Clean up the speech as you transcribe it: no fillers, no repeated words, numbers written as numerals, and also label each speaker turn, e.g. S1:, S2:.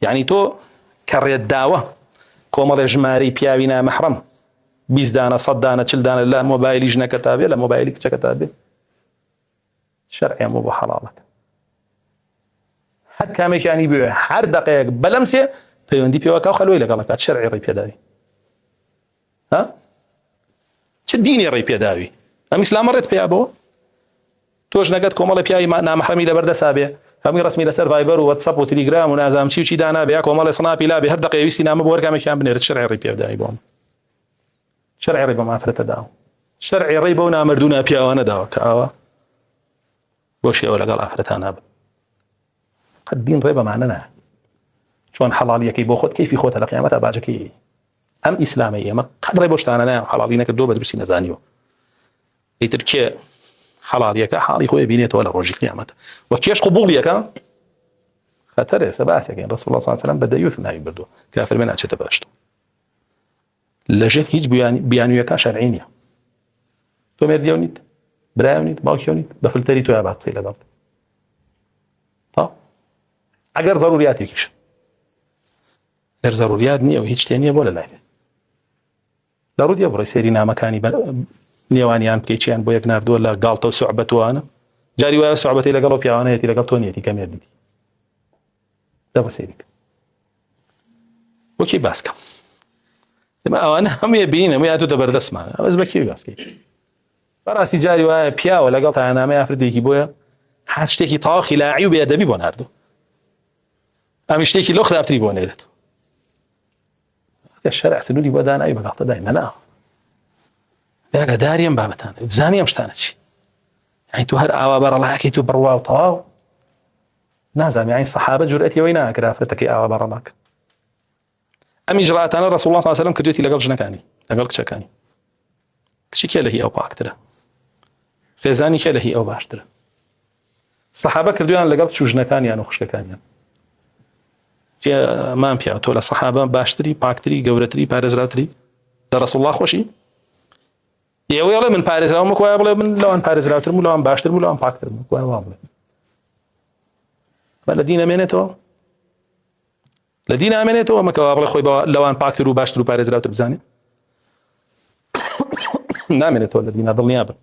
S1: يعني تۆ کەڕێت داوە کۆمەڵێ ژمارەی پیاوی نامەحرەم 20 دانە 100 دانە 40 دانە لە مۆبایلی ژنەکە تا بێ لە مۆبایلی کچەکە تا بێ شەرعی هەموو بۆ حەڵاڵەکە هەر کامێکیانی بوێ هەر دەقەیەک بەلەمسێ پەیوەندی پێوەکە و خەلوەی لەگەڵ دەکات شەرعی ڕێی پێداوی ها چ دینی ڕێی پێداوی ئەم ئیسلامە ڕێت پێیا بۆ تۆش نەگەت کۆمەڵی پیاوی نامەحرەمی لەبەردەسا بێ هەمووی ڕسمی لەسەر ڤایبەر و وەتسەپ و تەلیگرام و نازام چی و چی دانا بێ کۆمەڵی سناپی لا بێ هەر دەقەیە ویستی نامە بۆ هەر کامێکیان بنێرێت شەرعی ڕێی پێداوی بۆم شەرعی ڕێی بە مافرەتە داوە شەرعی ڕێی بەو نامردوونە پیاوانە داوە کە ئاوا بۆ شێوە لەگەڵ ئافرەتان نابن قەت دین ڕێ بەمانە نایە چۆن حەڵاڵیەکەی بۆ خۆت کەیفی خۆتە لە قیامەتە باجەکەی ئەم ئیسلامی ئێمە قەت ڕێ بۆ شتانە نایە حەڵاڵی نەکردۆ بە درستی نەزانیوە ئیتر کێ حەڵاڵیەکە حاڵی خۆی بینێتەوە لە ڕۆژی قیامەتە و کێش قبوڵیەکە خەتەرێ سەباسێکین ڕەسوڵ الله صلی الله علیه و سلم بە دەیوث ناوی بردووە کە فەرمێ ناچێتە بەهەشت لەژێر هیچ بیانوویەکە شەرعی نییە تۆ مێردیەو نیت برایەو نیت باوکیەو نیت بە فلتەری تۆیە با قسەی لەگەڵ تا ئەگەر ضرورياتێکیش ئەگەر ضروريات نییە و هیچ شتێ نییە بۆ لەلای لە ڕوودیە بڕۆی سەیری نامەکانی نێوانیان بکەی چیان بۆ یەک ناردووە لە گاڵتە و سوعبەتوانە جاری وایە سوعبەتی لەگەڵ پیاوانەیەتی لەگەڵ تۆ نیەتی کە مێردیتی دەبڕ سەیریکە وەکی باسکەم ئێمە ئەوانە هەموویە بینین هەمووی هاتووتە بەردەستمانە ئەوەز بە کێوی باسکەی بەڕاستی جاری وایە پیاوە لەگەڵ تایانامەی ئافرەتێکی بۆیە هەر شتێکی تەواو خیلاعی و بێئەدەبی بۆ ناردوو ئەمی شتێکی لۆ خراپتری بۆ نێرێت شەرع سنووری بۆ داناوی بەگاڵتە داین نەنا ئاگاداریم بابەتانە بزانی ئەم شتانە چی یعنی تۆ هەر ئاوا بەڕەڵاکەی تۆ بڕوا و تەواو نازانم یعنی سەحابە جورئەتیەوەی ناکرا ئافرەتەکەی ئاوا بەڕەڵاکە ئەم ئیجراءاتانە ڕەسوڵ الله صلی الله علیه و سلم کردوێتی لەگەڵ ژنەکانی لەگەڵ کچەکانی کچی کێ لە هی ئەو پاکترە خێزانی کێ لە هی ئەو باشترە سەحابە کردویان لەگەڵ ژنەکانیان و خوشکەکانیان مان پیاوە تۆ لە سەحابە باشتری پاکتری گەورەتری پارێزراوتری لە ڕەسوڵ الله خۆشی ئێوەی ئەڵێ من پارێزراوم وایە بڵێ من لەوان پارێزراوترم و لەوان باشترم و لەوان پاکترم وایە وا بڵێ بە لە دین ئەمێنێتەوە لە دین ئەمێنێتەوە مەکەوا بڵێ خۆی لەوان پاکتر و باشتر و پارێزراوتر بزانێ نامێنێتەوە لە دینە دڵنیا بن